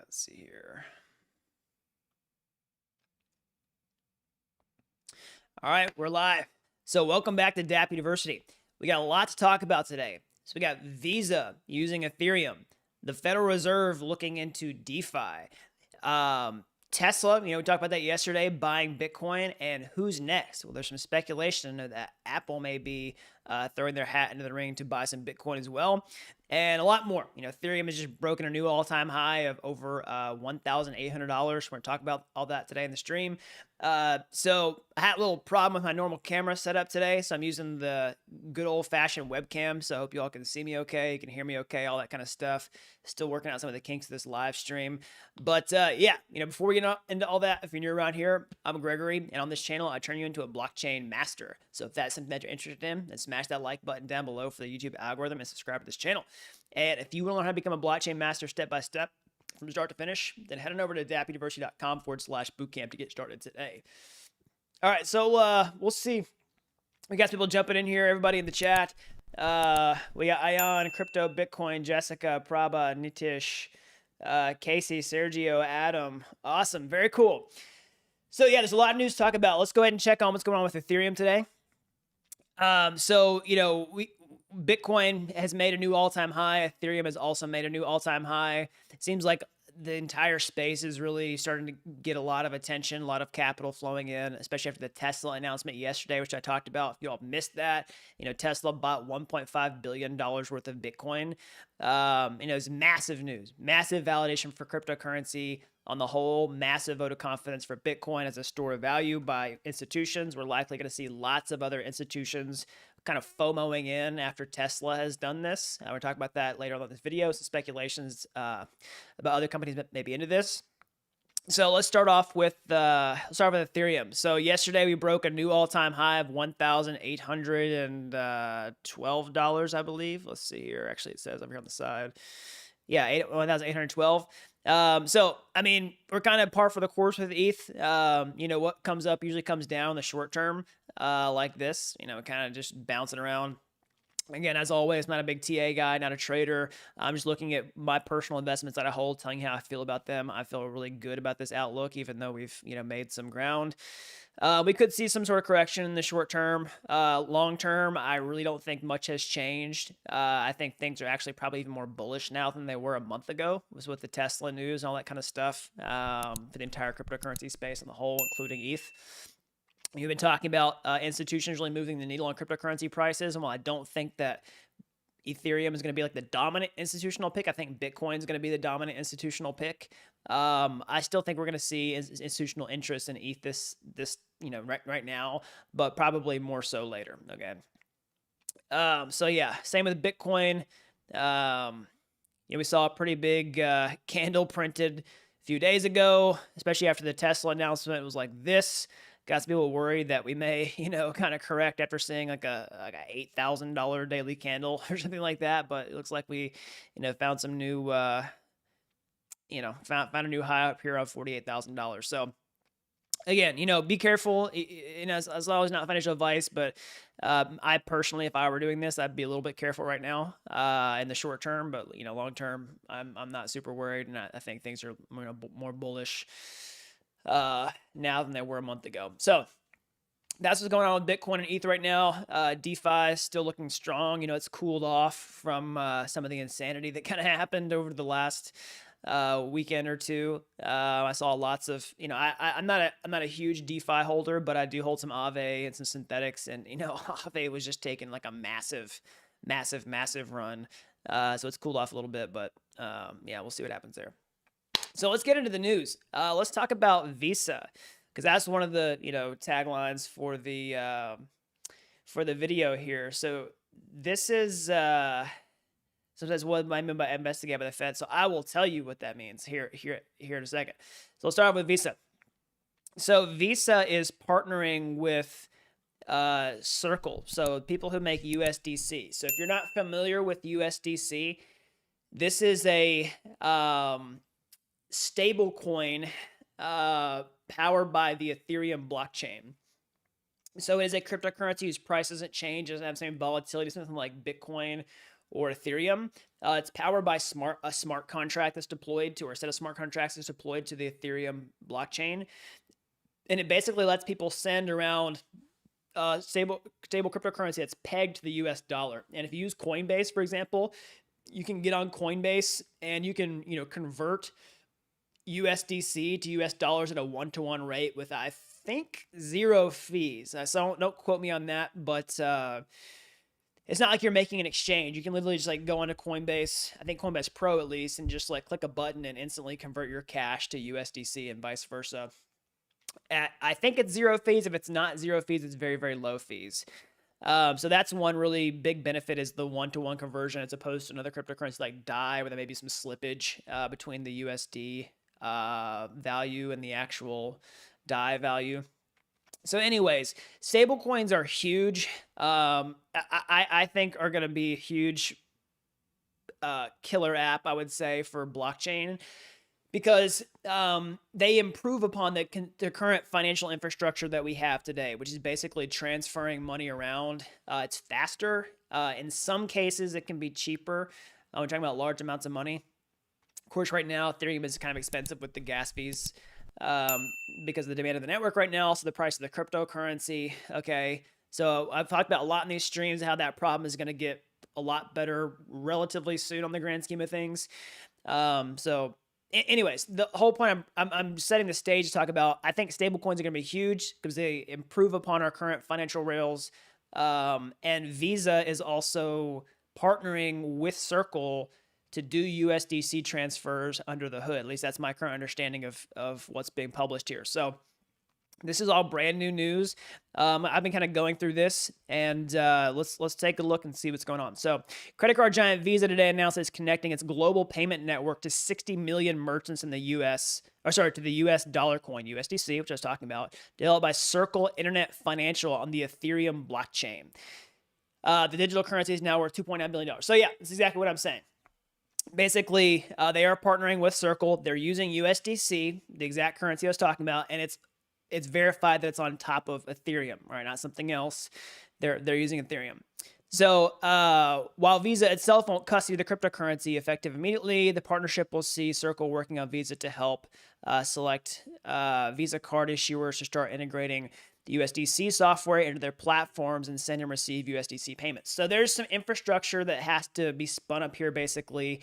Let's see here. All right, we're live. So welcome back to Dapp University. We got a lot to talk about today. So we got Visa using Ethereum, the Federal Reserve looking into DeFi, Tesla, we talked about that yesterday, buying Bitcoin, and who's next? Well, there's some speculation that Apple may be throwing their hat into the ring to buy some Bitcoin as well, and a lot more. Ethereum has just broken a new all-time high of over $1,800. We're going to talk about all that today in the stream. So I had a little problem with my normal camera setup today, so I'm using the good old-fashioned webcam. So I hope you all can see me okay, you can hear me okay, all that kind of stuff. Still working out some of the kinks of this live stream, but yeah, before we get into all that, if you're new around here, I'm Gregory, and on this channel, I turn you into a blockchain master. So if that's something that you're interested in, then smash that like button down below for the YouTube algorithm and subscribe to this channel. And if you want to learn how to become a blockchain master step by step from start to finish, then head on over to dappuniversity.com/bootcamp to get started today. All right, so we'll see. We got people jumping in here, everybody in the chat. We got Ion, Crypto, Bitcoin, Jessica, Prabha, Nitish, Casey, Sergio, Adam. Awesome. Very cool. So yeah, there's a lot of news to talk about. Let's go ahead and check on what's going on with Ethereum today. Bitcoin has made a new all-time high. Ethereum has also made a new all-time high. It seems like the entire space is really starting to get a lot of attention, a lot of capital flowing in, especially after the Tesla announcement yesterday, which I talked about. If you all missed that, Tesla bought $1.5 billion worth of Bitcoin. It's massive news, massive validation for cryptocurrency on the whole, massive vote of confidence for Bitcoin as a store of value by institutions. We're likely going to see lots of other institutions kind of FOMOing in after Tesla has done this. We're talking about that later on in this video. Some speculations about other companies that may be into this. So let's start off with Ethereum. So yesterday we broke a new all-time high of $1,812, I believe. Let's see here. Actually, it says over here on the side. Yeah, 1,812. So, I mean, we're kind of par for the course with ETH. What comes up usually comes down in the short term, like this, kind of just bouncing around. Again, as always, not a big TA guy, not a trader. I'm just looking at my personal investments that I hold, telling you how I feel about them. I feel really good about this outlook, even though we've, made some ground. We could see some sort of correction in the short term. Long term, I really don't think much has changed. I think things are actually probably even more bullish now than they were a month ago, was with the Tesla news and all that kind of stuff, for the entire cryptocurrency space on the whole, including ETH. You've been talking about institutions really moving the needle on cryptocurrency prices, and while I don't think that Ethereum is going to be like the dominant institutional pick, I think Bitcoin is going to be the dominant institutional pick. I still think we're going to see institutional interest in ETH right now, but probably more so later. Again, so yeah, same with Bitcoin. We saw a pretty big candle printed a few days ago, especially after the Tesla announcement. It was like this. Got some people worried that we may, kind of correct after seeing like a $8,000 daily candle or something like that. But it looks like we, found some new, found a new high up here of $48,000. So again, be careful. As always, not financial advice, but I personally, if I were doing this, I'd be a little bit careful right now in the short term. But long term, I'm not super worried, and I think things are more bullish now than they were a month ago. So that's what's going on with Bitcoin and ETH right now. DeFi is still looking strong. You it's cooled off from some of the insanity that kind of happened over the last weekend or two. I saw lots of, I'm not a huge DeFi holder, but I do hold some Aave and some synthetics, and Aave was just taking like a massive run. So it's cooled off a little bit, but yeah, we'll see what happens there. So let's get into the news. Let's talk about Visa, because that's one of the taglines for the video here. So this is sometimes what I mean by investigated by the Fed. So I will tell you what that means here in a second. So let's start with Visa. So Visa is partnering with Circle, so people who make USDC. So if you're not familiar with USDC, this is a stable coin powered by the Ethereum blockchain. So it is a cryptocurrency whose price doesn't change, doesn't have the same volatility, something like Bitcoin or Ethereum. It's powered by a smart contract that's deployed to, or a set of smart contracts that's deployed to the Ethereum blockchain. And it basically lets people send around stable cryptocurrency that's pegged to the US dollar. And if you use Coinbase, for example, you can get on Coinbase and you can, convert USDC to US dollars at a 1-to-1 rate with, I think, 0 fees. So don't quote me on that, but it's not like you're making an exchange. You can literally just like go onto Coinbase, I think Coinbase Pro at least, and just like click a button and instantly convert your cash to USDC and vice versa. I think it's 0 fees. If it's not 0 fees, it's very, very low fees. So that's one really big benefit, is the 1-to-1 conversion, as opposed to another cryptocurrency like DAI, where there may be some slippage between the USD value and the actual DAI value. So anyways, stable coins are huge. I think are going to be a huge killer app, I would say, for blockchain, because they improve upon the current financial infrastructure that we have today, which is basically transferring money around. It's faster. In some cases, it can be cheaper. We're talking about large amounts of money. Of course, right now, Ethereum is kind of expensive with the gas fees because of the demand of the network right now, also the price of the cryptocurrency. Okay, so I've talked about a lot in these streams how that problem is going to get a lot better relatively soon on the grand scheme of things. Anyways, the whole point, I'm setting the stage to talk about, I think stablecoins are going to be huge because they improve upon our current financial rails. And Visa is also partnering with Circle to do USDC transfers under the hood. At least that's my current understanding of what's being published here. So this is all brand new news. I've been kind of going through this, and let's take a look and see what's going on. So credit card giant Visa today announced it's connecting its global payment network to 60 million merchants in the to the US dollar coin, USDC, which I was talking about, developed by Circle Internet Financial on the Ethereum blockchain. The digital currency is now worth $2.9 billion. So yeah, that's exactly what I'm saying. Basically, they are partnering with Circle. They're using USDC, the exact currency I was talking about, and it's verified that it's on top of Ethereum, right? Not something else. They're using Ethereum. So while Visa itself won't custody the cryptocurrency effective immediately, the partnership will see Circle working on Visa to help select Visa card issuers to start integrating the USDC software into their platforms and send and receive USDC payments. So there's some infrastructure that has to be spun up here, basically,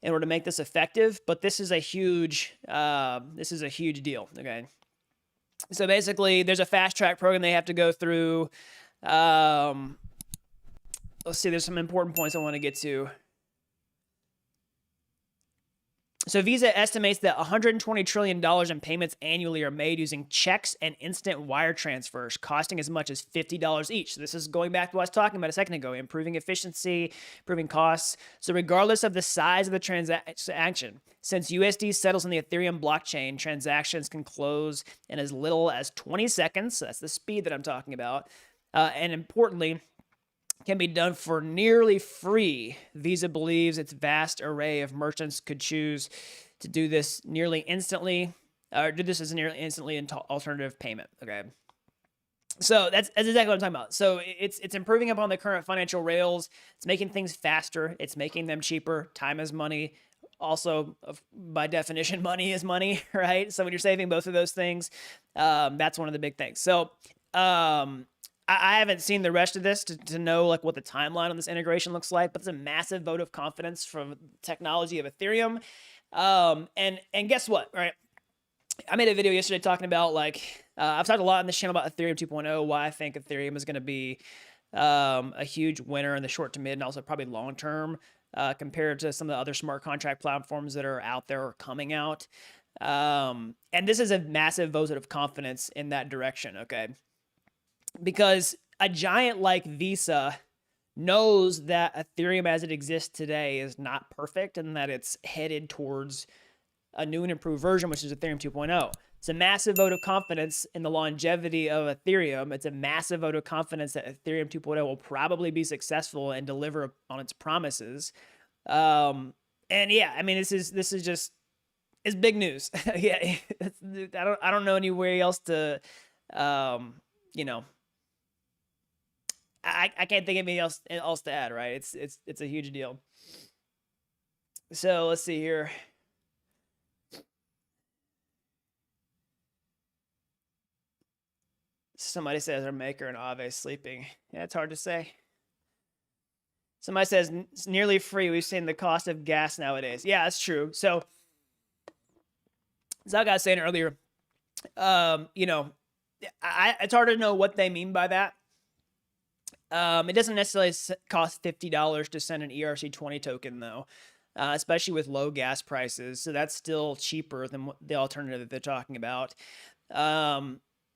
in order to make this effective. But this is a huge deal. Okay. So basically, there's a fast track program they have to go through. Let's see, there's some important points I want to get to. So Visa estimates that $120 trillion in payments annually are made using checks and instant wire transfers, costing as much as $50 each. So this is going back to what I was talking about a second ago, improving efficiency, improving costs. So regardless of the size of the transaction, since USD settles on the Ethereum blockchain, transactions can close in as little as 20 seconds. So that's the speed that I'm talking about. And importantly, can be done for nearly free. Visa believes its vast array of merchants could choose to do this nearly instantly, or do this as a nearly instantly alternative payment. Okay. So that's exactly what I'm talking about. So it's improving upon the current financial rails. It's making things faster. It's making them cheaper. Time is money. Also, by definition, money is money, right? So when you're saving both of those things, that's one of the big things. So, I haven't seen the rest of this to know like what the timeline on this integration looks like, but it's a massive vote of confidence from the technology of Ethereum. And guess what, right? I made a video yesterday talking about I've talked a lot on this channel about Ethereum 2.0, why I think Ethereum is going to be a huge winner in the short to mid and also probably long term compared to some of the other smart contract platforms that are out there or coming out. And this is a massive vote of confidence in that direction, okay? Because a giant like Visa knows that Ethereum as it exists today is not perfect and that it's headed towards a new and improved version, which is Ethereum 2.0. It's a massive vote of confidence in the longevity of Ethereum. It's a massive vote of confidence that Ethereum 2.0 will probably be successful and deliver on its promises. And yeah, I mean, this is just, it's big news. Yeah, I don't know anywhere else to, I can't think of anything else to add, right? It's a huge deal. So let's see here. Somebody says our maker and Aave sleeping. Yeah, it's hard to say. Somebody says it's nearly free. We've seen the cost of gas nowadays. Yeah, that's true. So, as I was saying earlier, you know, it's hard to know what they mean by that. It doesn't necessarily cost $50 to send an ERC20 token, though, especially with low gas prices. So that's still cheaper than the alternative that they're talking about.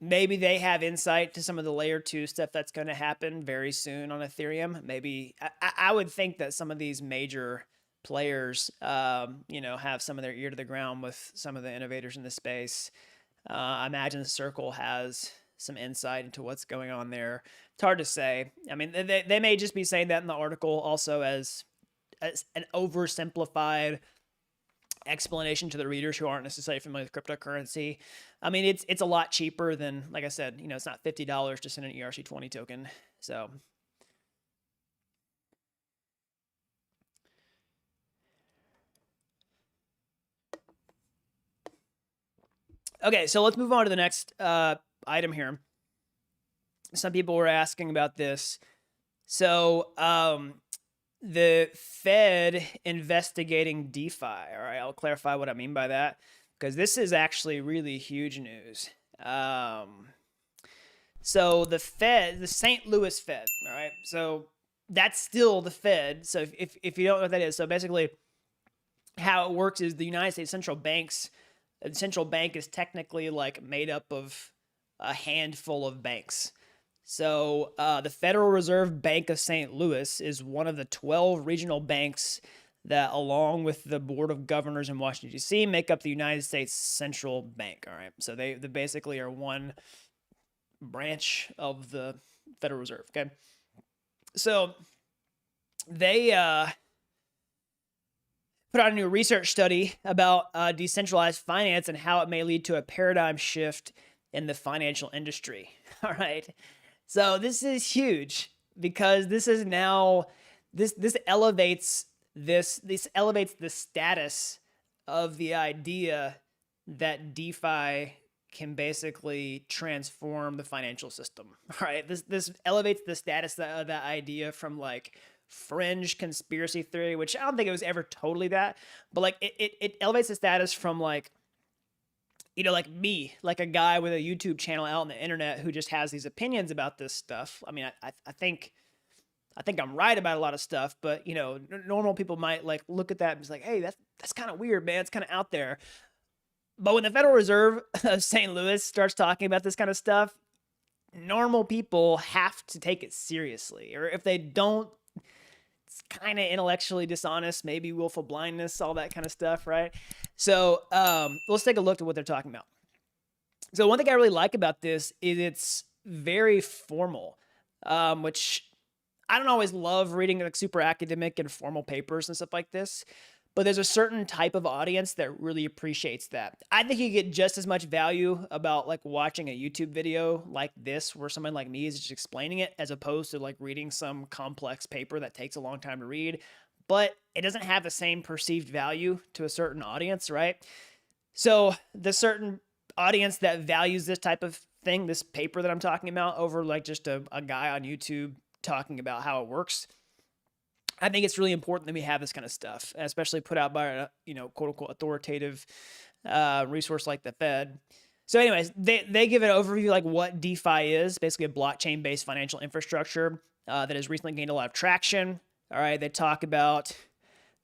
Maybe they have insight to some of the layer 2 stuff that's going to happen very soon on Ethereum. Maybe I would think that some of these major players, you know, have some of their ear to the ground with some of the innovators in the space. I imagine Circle has some insight into what's going on there. It's hard to say. I mean, they may just be saying that in the article also as an oversimplified explanation to the readers who aren't necessarily familiar with cryptocurrency. I mean, it's a lot cheaper than, like I said, you know, it's not $50 to send an ERC20 token. So okay, so let's move on to the next item here. Some people were asking about this. So the Fed investigating DeFi. All right, I'll clarify what I mean by that, because this is actually really huge news. So the Fed, the St. Louis Fed, all right, so that's still the Fed. So if you don't know what that is, so basically how it works is the United States central banks, the central bank is technically like made up of a handful of banks. So the Federal Reserve Bank of St. Louis is one of the 12 regional banks that, along with the Board of Governors in Washington, D.C., make up the United States Central Bank. All right. So they basically are one branch of the Federal Reserve. Okay. So they put out a new research study about decentralized finance and how it may lead to a paradigm shift in the financial industry. All right. So this is huge because this is now this elevates the status of the idea that DeFi can basically transform the financial system. All right, this elevates the status of that idea from like fringe conspiracy theory, which I don't think it was ever totally that, but like it elevates the status from like, you know, like me, like a guy with a YouTube channel out on the internet who just has these opinions about this stuff. I mean, I think I'm right about a lot of stuff, but you know, normal people might like look at that and be like, hey, that's kind of weird, man. It's kind of out there. But when the Federal Reserve of St. Louis starts talking about this kind of stuff, normal people have to take it seriously. Or if they don't, it's kind of intellectually dishonest, maybe willful blindness, all that kind of stuff, right? So let's take a look at what they're talking about. So one thing I really like about this is it's very formal, which I don't always love reading like super academic and formal papers and stuff like this, but there's a certain type of audience that really appreciates that. I think you get just as much value about like watching a YouTube video like this, where someone like me is just explaining it, as opposed to like reading some complex paper that takes a long time to read, but it doesn't have the same perceived value to a certain audience, right? So the certain audience that values this type of thing, this paper that I'm talking about, over like just a guy on YouTube talking about how it works, I think it's really important that we have this kind of stuff, especially put out by a, you know, quote unquote authoritative resource like the Fed. So anyways, they give an overview like what DeFi is, basically a blockchain based financial infrastructure that has recently gained a lot of traction. All right. They talk about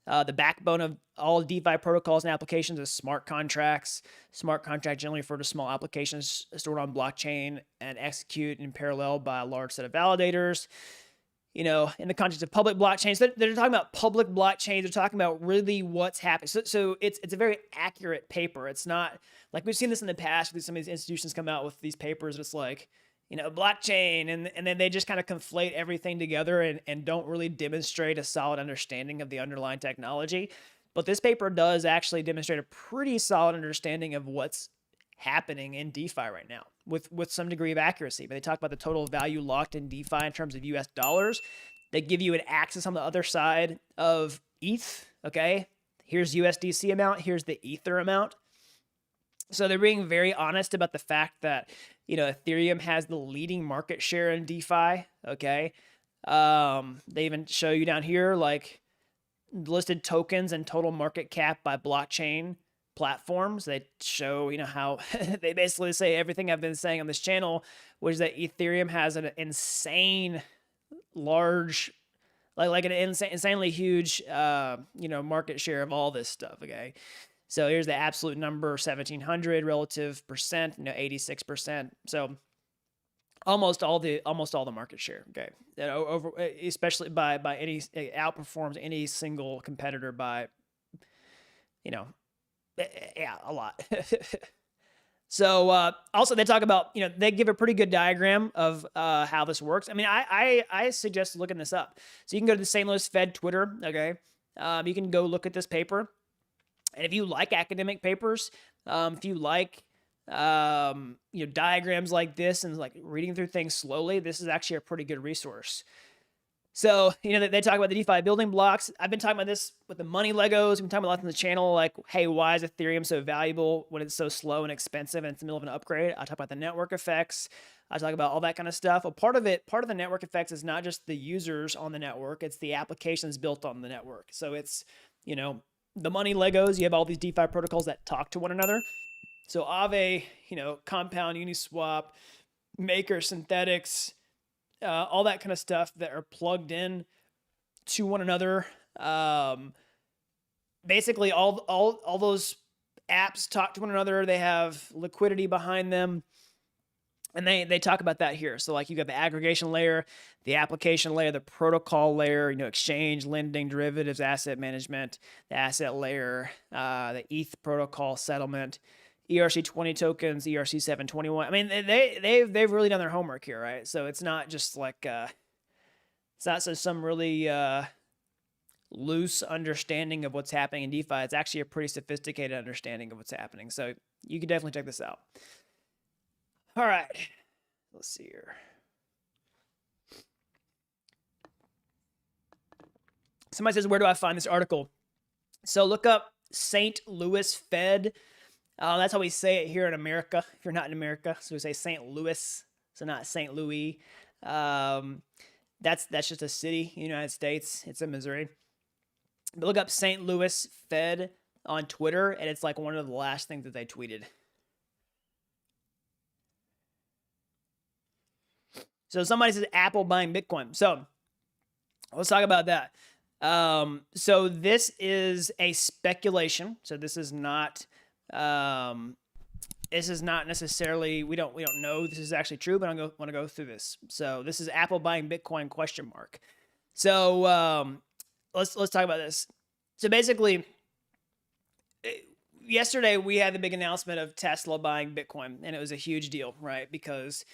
the backbone of all DeFi protocols and applications is smart contracts. Smart contracts generally refer to small applications stored on blockchain and execute in parallel by a large set of validators. You know, in the context of public blockchains, they're talking about public blockchains. They're talking about really what's happening. So it's a very accurate paper. It's not like we've seen this in the past with some of these institutions come out with these papers. It's like, you know, blockchain, and then they just kind of conflate everything together and don't really demonstrate a solid understanding of the underlying technology. But this paper does actually demonstrate a pretty solid understanding of what's happening in DeFi right now. with some degree of accuracy. But they talk about the total value locked in DeFi in terms of US dollars. They give you an axis on the other side of ETH. Okay, here's USDC amount, here's the Ether amount. So they're being very honest about the fact that, you know, Ethereum has the leading market share in DeFi. Okay, they even show you down here like listed tokens and total market cap by blockchain platforms. They show, you know, how they basically say everything I've been saying on this channel, which is that Ethereum has an insane large, like an insanely huge, you know, market share of all this stuff. Okay, so here's the absolute number: 1,700 relative percent, you know, 86%. So almost all the market share. Okay, that over, especially by any, outperforms any single competitor by, you know, yeah, a lot. So also they talk about, you know, they give a pretty good diagram of how this works. I mean, I suggest looking this up. So you can go to the St. Louis Fed Twitter. Okay, you can go look at this paper, and if you like academic papers, if you like you know, diagrams like this and like reading through things slowly, this is actually a pretty good resource. So, you know, they talk about the DeFi building blocks. I've been talking about this with the money Legos. We've been talking about a lot on the channel, like, hey, why is Ethereum so valuable when it's so slow and expensive and it's in the middle of an upgrade? I talk about the network effects. I talk about all that kind of stuff. Well, part of the network effects is not just the users on the network, it's the applications built on the network. So it's, you know, the money Legos, you have all these DeFi protocols that talk to one another. So Aave, you know, Compound, Uniswap, Maker, Synthetics, all that kind of stuff that are plugged in to one another. Basically, all those apps talk to one another. They have liquidity behind them, and they talk about that here. So, like, you got the aggregation layer, the application layer, the protocol layer, you know, exchange, lending, derivatives, asset management, the asset layer, the ETH protocol settlement, ERC20 tokens, ERC721. I mean, they've really done their homework here, right? So it's not just like it's not some really loose understanding of what's happening in DeFi. It's actually a pretty sophisticated understanding of what's happening. So you can definitely check this out. All right, let's see here. Somebody says, where do I find this article? So look up St. Louis Fed. That's how we say it here in America. If you're not in America, so we say St. Louis, so not St. Louis. That's just a city in the United States. It's in Missouri. But look up St. Louis Fed on Twitter, and it's like one of the last things that they tweeted. So somebody says Apple buying Bitcoin. So let's talk about that. So this is a speculation. So this is not necessarily, we don't know this is actually true, but I want to go through this. So this is Apple buying Bitcoin ? So let's talk about this. So basically, yesterday we had the big announcement of Tesla buying Bitcoin, and it was a huge deal, right? Because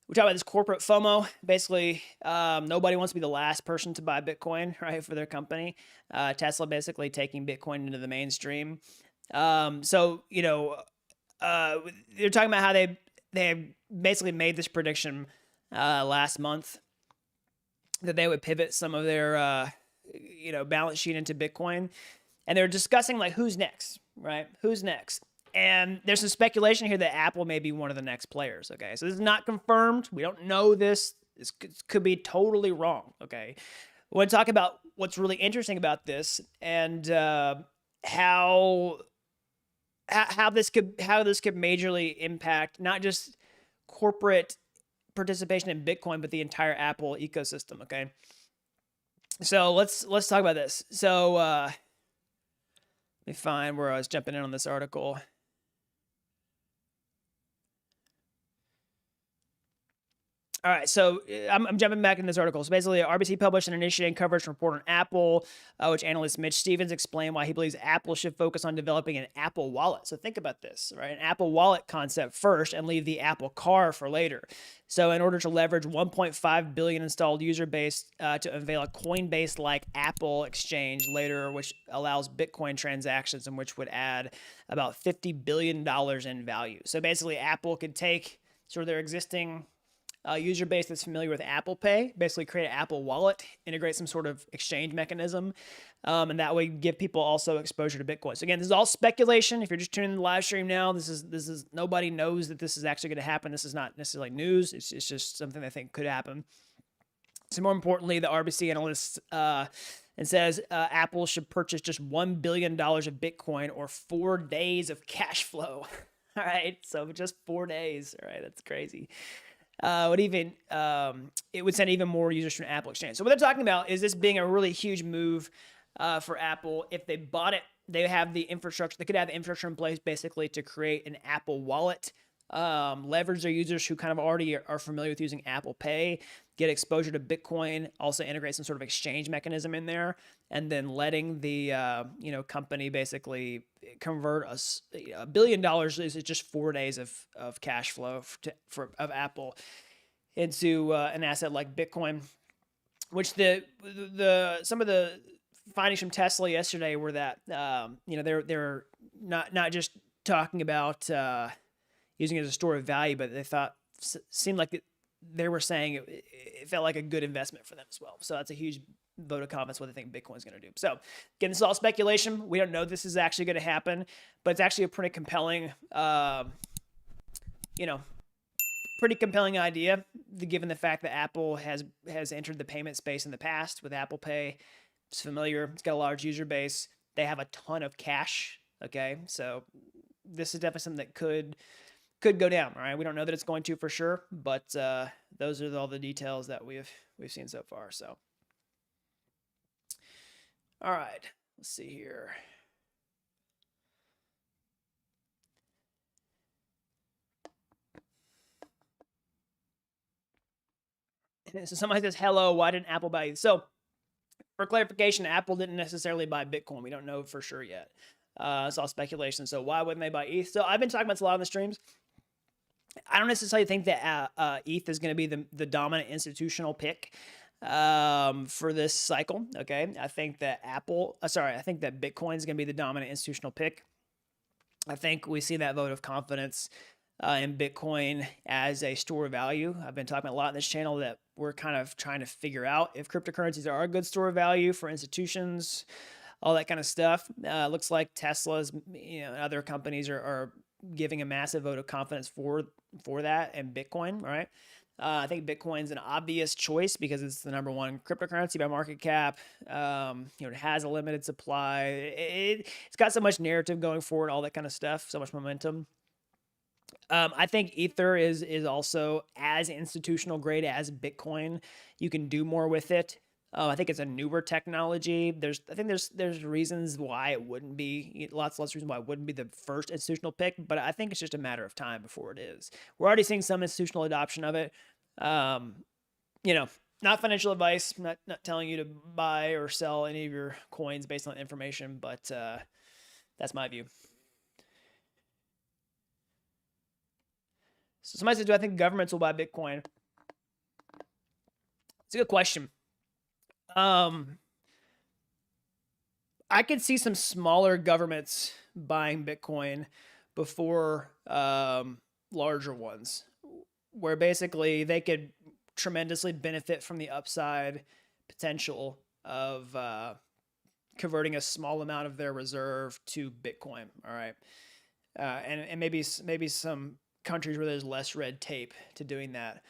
we talk about this corporate FOMO. Basically, nobody wants to be the last person to buy Bitcoin, right, for their company. Tesla basically taking Bitcoin into the mainstream. So, you know, they're talking about how they basically made this prediction last month that they would pivot some of their you know, balance sheet into Bitcoin, and they're discussing like who's next, right? Who's next? And there's some speculation here that Apple may be one of the next players. Okay, so this is not confirmed. We don't know this. This could be totally wrong. Okay, we want to talk about what's really interesting about this and how this could majorly impact not just corporate participation in Bitcoin, but the entire Apple ecosystem. Okay, so let's talk about this. So let me find where I was jumping in on this article. All right, so I'm jumping back in this article. So basically, RBC published an initiating coverage report on Apple, which analyst Mitch Stevens explained why he believes Apple should focus on developing an Apple Wallet. So think about this, right? An Apple Wallet concept first and leave the Apple Car for later. So in order to leverage 1.5 billion installed user base to unveil a Coinbase-like Apple exchange later, which allows Bitcoin transactions and which would add about $50 billion in value. So basically, Apple could take sort of their existing user base that's familiar with Apple Pay, basically create an Apple Wallet, integrate some sort of exchange mechanism, and that way give people also exposure to Bitcoin. So again, this is all speculation. If you're just tuning in the live stream now, this is nobody knows that this is actually going to happen. This is not necessarily news. It's just something I think could happen. So more importantly, the RBC analyst and says Apple should purchase just $1 billion of Bitcoin or 4 days of cash flow. All right, so just 4 days. All right, that's crazy. It would send even more users from Apple Exchange. So what they're talking about is this being a really huge move for Apple. If they bought it, they have the infrastructure. They could have the infrastructure in place basically to create an Apple Wallet, leverage their users who kind of already are familiar with using Apple Pay, get exposure to Bitcoin, also integrate some sort of exchange mechanism in there, and then letting the company basically convert $1 billion is just 4 days of cash flow of Apple into an asset like Bitcoin, which some of the findings from Tesla yesterday were that they're not just talking about using it as a store of value, but they seemed like they were saying it felt like a good investment for them as well. So that's a huge vote of confidence what they think Bitcoin's going to do. So again, this is all speculation. We don't know this is actually going to happen, but it's actually a pretty compelling, pretty compelling idea, given the fact that Apple has entered the payment space in the past with Apple Pay. It's familiar. It's got a large user base. They have a ton of cash. Okay, so this is definitely something that could go down. All right, we don't know that it's going to for sure, but those are all the details that we've seen so far. So, all right, let's see here. So somebody says, hello, why didn't Apple buy you? So for clarification, Apple didn't necessarily buy Bitcoin. We don't know for sure yet. It's all speculation. So why wouldn't they buy ETH? So I've been talking about this a lot on the streams. I don't necessarily think that ETH is going to be the dominant institutional pick for this cycle. Okay, I think that I think that Bitcoin is going to be the dominant institutional pick. I think we see that vote of confidence in Bitcoin as a store of value. I've been talking a lot on this channel that we're kind of trying to figure out if cryptocurrencies are a good store of value for institutions, all that kind of stuff. Looks like Tesla's, other companies are giving a massive vote of confidence for that and Bitcoin, right? I think Bitcoin's an obvious choice because it's the number one cryptocurrency by market cap. It has a limited supply. It's got so much narrative going forward, all that kind of stuff, so much momentum. I think Ether is also as institutional grade as Bitcoin. You can do more with it. I think it's a newer technology. There's reasons why it wouldn't be, lots of reasons why it wouldn't be the first institutional pick, but I think it's just a matter of time before it is. We're already seeing some institutional adoption of it. Not financial advice, not telling you to buy or sell any of your coins based on information, but that's my view. So somebody says, do I think governments will buy Bitcoin? It's a good question. I could see some smaller governments buying Bitcoin before larger ones, where basically they could tremendously benefit from the upside potential of converting a small amount of their reserve to Bitcoin. All right, and maybe some countries where there's less red tape to doing that.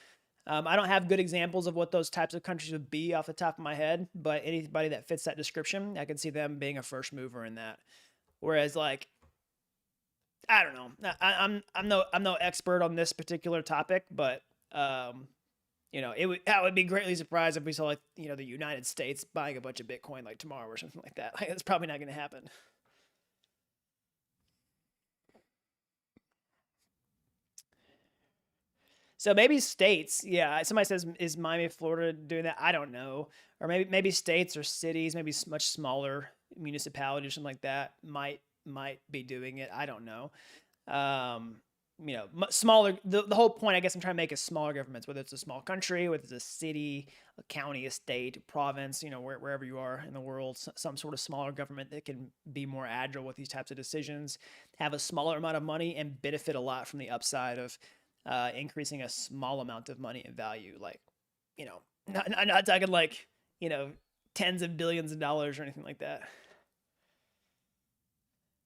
I don't have good examples of what those types of countries would be off the top of my head, but anybody that fits that description, I can see them being a first mover in that. Whereas, I don't know, I'm no expert on this particular topic, but I would be greatly surprised if we saw the United States buying a bunch of Bitcoin tomorrow or something like that. That's probably not going to happen. So maybe states, yeah. Somebody says, is Miami, Florida doing that? I don't know. Or maybe states or cities, maybe much smaller municipalities or something like that might be doing it. I don't know. Smaller. The whole point, I guess, I'm trying to make is smaller governments, whether it's a small country, whether it's a city, a county, a state, a province, wherever you are in the world, some sort of smaller government that can be more agile with these types of decisions, have a smaller amount of money, and benefit a lot from the upside of increasing a small amount of money in value, like, not talking like, tens of billions of dollars or anything like that.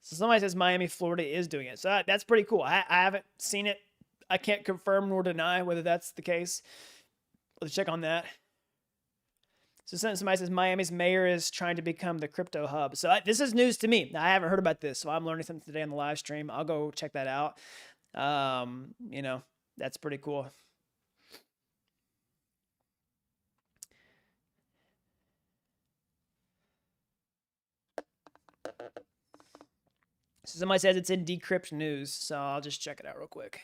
So somebody says Miami, Florida is doing it. So that's pretty cool. I haven't seen it. I can't confirm nor deny whether that's the case. Let's check on that. So somebody says Miami's mayor is trying to become the crypto hub. So this is news to me. I haven't heard about this, so I'm learning something today on the live stream. I'll go check that out. That's pretty cool. So somebody says it's in Decrypt News, so I'll just check it out real quick.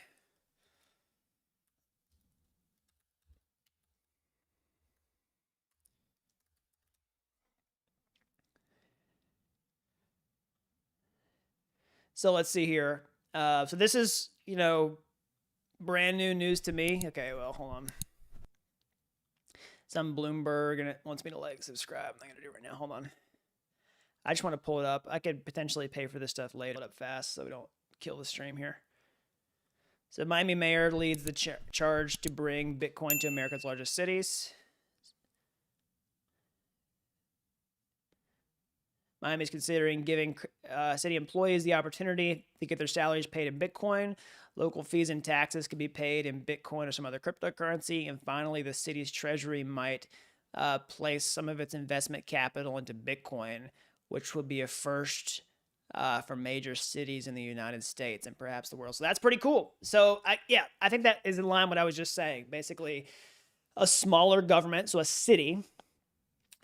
So let's see here. So this is, brand new news to me. Okay, well, hold on. Some Bloomberg, and it wants me to subscribe. I'm not gonna do it right now. Hold on. I just want to pull it up. I could potentially pay for this stuff later. Pull it up fast so we don't kill the stream here. So Miami mayor leads the charge to bring Bitcoin to America's largest cities. Miami is considering giving city employees the opportunity to get their salaries paid in Bitcoin. Local fees and taxes can be paid in Bitcoin or some other cryptocurrency. And finally, the city's treasury might place some of its investment capital into Bitcoin, which would be a first for major cities in the United States and perhaps the world. So that's pretty cool. So I think that is in line with what I was just saying. Basically, a smaller government, so a city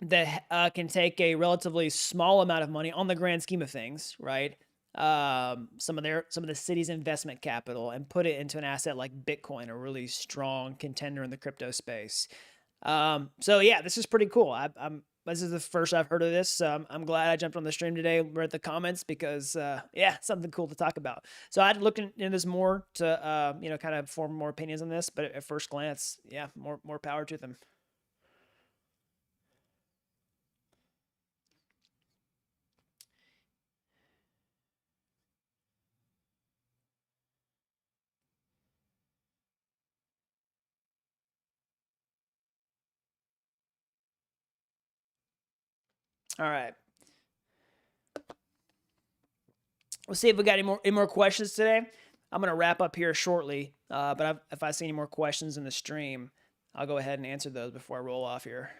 that can take a relatively small amount of money on the grand scheme of things, right? Some of the city's investment capital and put it into an asset like Bitcoin, a really strong contender in the crypto space. So yeah, this is pretty cool. This is the first I've heard of this. So I'm glad I jumped on the stream today, read the comments because something cool to talk about. So I'd look into this more to kind of form more opinions on this. But at first glance, yeah, more power to them. All right. We'll see if we got any more questions today. I'm going to wrap up here shortly, but if I see any more questions in the stream, I'll go ahead and answer those before I roll off here.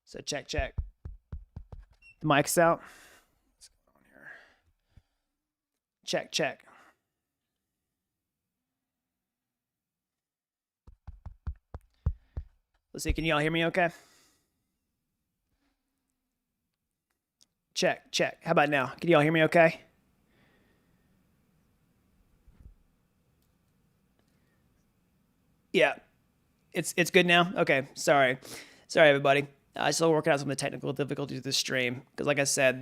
So check. The mic's out. What's going on here? Check. Let's see, can y'all hear me okay? Check. How about now? Can y'all hear me okay? Yeah. It's good now? Okay, sorry. Sorry, everybody. I'm still working out some of the technical difficulties of the stream because, like I said,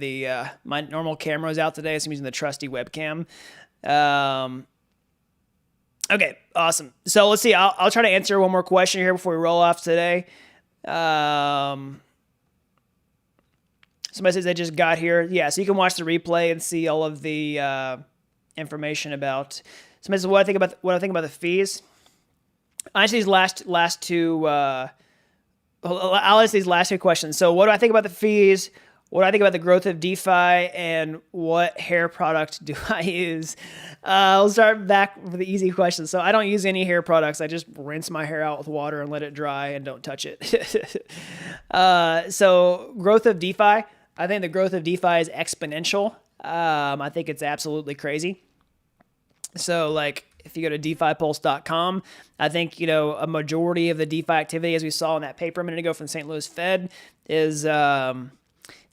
my normal camera is out today, so I'm using the trusty webcam. Okay, awesome. So let's see. I'll try to answer one more question here before we roll off today. Somebody says they just got here. Yeah, so you can watch the replay and see all of the information about. Somebody says what I think about the fees. Honestly, these last two. I'll answer these last two questions. So, what do I think about the fees? What do I think about the growth of DeFi? And what hair product do I use? I'll start back with the easy question. So, I don't use any hair products. I just rinse my hair out with water and let it dry and don't touch it. So, growth of DeFi. I think the growth of DeFi is exponential. I think it's absolutely crazy. So, if you go to DeFiPulse.com, I think, a majority of the DeFi activity, as we saw in that paper a minute ago from the St. Louis Fed, is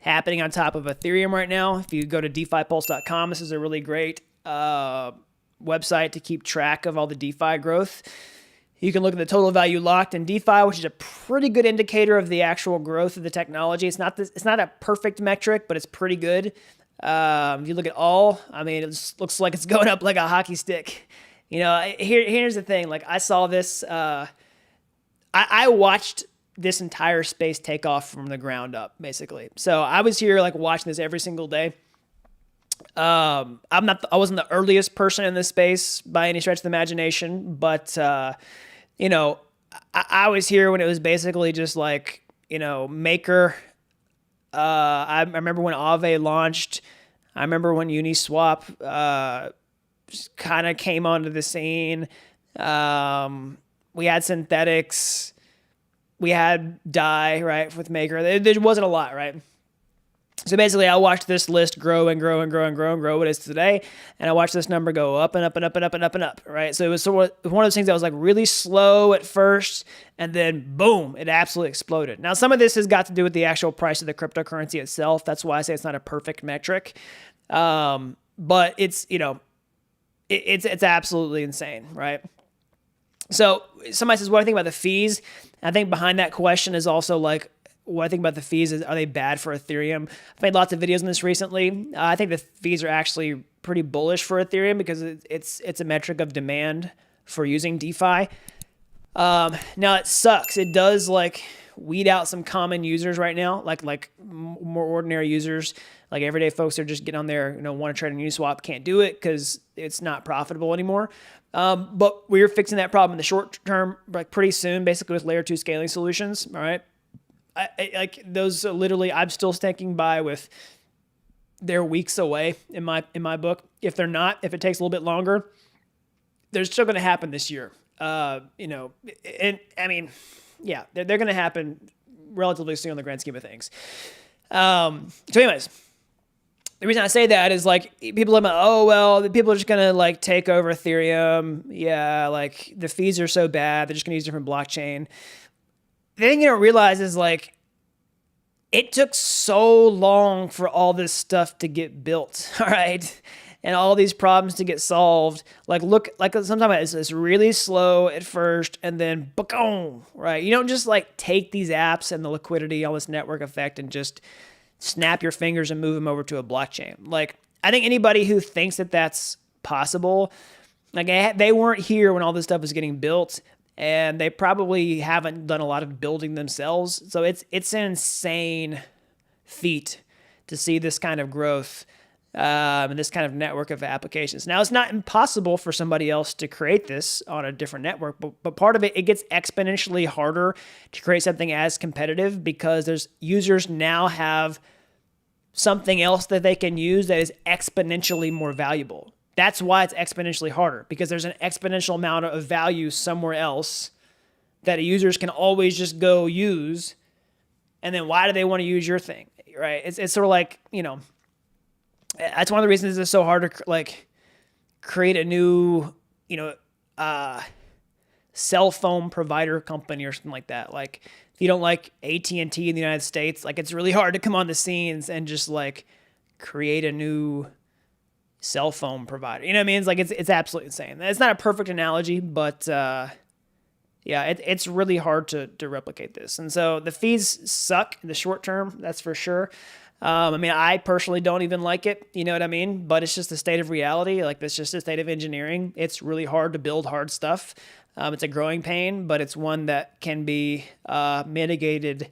happening on top of Ethereum right now. If you go to DeFiPulse.com, this is a really great website to keep track of all the DeFi growth. You can look at the total value locked in DeFi, which is a pretty good indicator of the actual growth of the technology. It's not a perfect metric, but it's pretty good. If you look at all, it looks like it's going up like a hockey stick. Here's the thing. I saw this. I watched this entire space take off from the ground up, basically. So I was here like watching this every single day. I wasn't the earliest person in this space by any stretch of the imagination, but you know, I was here when it was basically just like, you know, Maker. I remember when Aave launched. I remember when Uniswap kind of came onto the scene. We had synthetics. We had DAI, right, with Maker. There wasn't a lot, right? So basically, I watched this list grow and grow and grow and grow and grow what it is today, and I watched this number go up and up and up and up and up and up, right? So it was sort of one of those things that was like really slow at first, and then boom, it absolutely exploded. Now, some of this has got to do with the actual price of the cryptocurrency itself. That's why I say it's not a perfect metric, but it's, you know, it's absolutely insane, right? So somebody says, what do I think about the fees? I think behind that question is also like, what I think about the fees is, are they bad for Ethereum? I've made lots of videos on this recently. I think the fees are actually pretty bullish for Ethereum because it's a metric of demand for using DeFi. Now it sucks. It does like weed out some common users right now, like more ordinary users, like everyday folks that are just getting on there, you know, want to trade on Uniswap, can't do it because it's not profitable anymore. But we're fixing that problem in the short term, like pretty soon, basically with layer 2 scaling solutions. All right. Like those literally, I'm still sticking by with. They're weeks away in my book. If they're not, if it takes a little bit longer, they're still going to happen this year. You know, and I mean, yeah, they're going to happen relatively soon in the grand scheme of things. So anyways, the reason I say that is like people are like, oh, well, the people are just going to like take over Ethereum. Yeah. Like the fees are so bad. They're just going to use different blockchain. The thing you don't realize is like, it took so long for all this stuff to get built, all right? And all these problems to get solved. Like, look, like sometimes it's really slow at first and then boom, right? You don't just like take these apps and the liquidity, all this network effect and just snap your fingers and move them over to a blockchain. Like, I think anybody who thinks that that's possible, like they weren't here when all this stuff was getting built. And they probably haven't done a lot of building themselves. So it's an insane feat to see this kind of growth and this kind of network of applications. Now, it's not impossible for somebody else to create this on a different network, but part of it gets exponentially harder to create something as competitive because there's users now have something else that they can use that is exponentially more valuable. That's why it's exponentially harder, because there's an exponential amount of value somewhere else that users can always just go use. And then why do they want to use your thing, right? It's sort of like, you know, that's one of the reasons it's so hard to like create a new, you know, cell phone provider company or something like that. Like if you don't like AT&T in the United States, like it's really hard to come on the scenes and just like create a new cell phone provider. You know what I mean? It's like, it's absolutely insane. It's not a perfect analogy, but yeah, it's really hard to replicate this. And so the fees suck in the short term, that's for sure. I mean, I personally don't even like it, you know what I mean? But it's just the state of reality. Like that's just the state of engineering. It's really hard to build hard stuff. It's a growing pain, but it's one that can be mitigated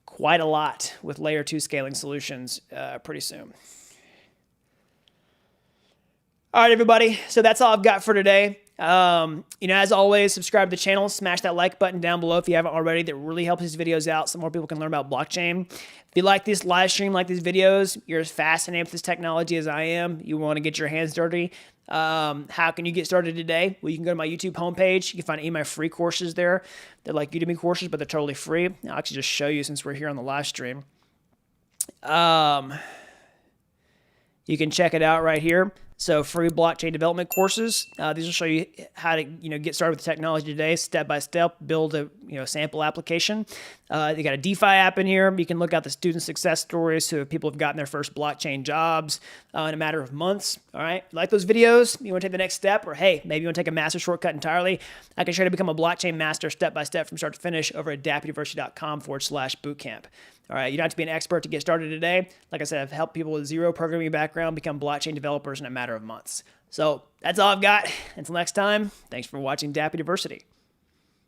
quite a lot with layer 2 scaling solutions pretty soon. All right, everybody. So that's all I've got for today. You know, as always, subscribe to the channel, smash that like button down below if you haven't already. That really helps these videos out so more people can learn about blockchain. If you like this live stream, like these videos, you're as fascinated with this technology as I am, you want to get your hands dirty. How can you get started today? Well, you can go to my YouTube homepage. You can find any of my free courses there. They're like Udemy courses, but they're totally free. I'll actually just show you since we're here on the live stream. You can check it out right here. So free blockchain development courses. These will show you how to, you know, get started with the technology today, step by step, build a, you know, sample application. They got a DeFi app in here. You can look at the student success stories, so people have gotten their first blockchain jobs in a matter of months. All right, like those videos? You want to take the next step, or hey, maybe you want to take a master shortcut entirely? I can show you how to become a blockchain master step by step from start to finish over at dappuniversity.com/bootcamp. All right, you don't have to be an expert to get started today. Like I said, I've helped people with zero programming background become blockchain developers in a matter of months. So that's all I've got. Until next time, thanks for watching Dapp University.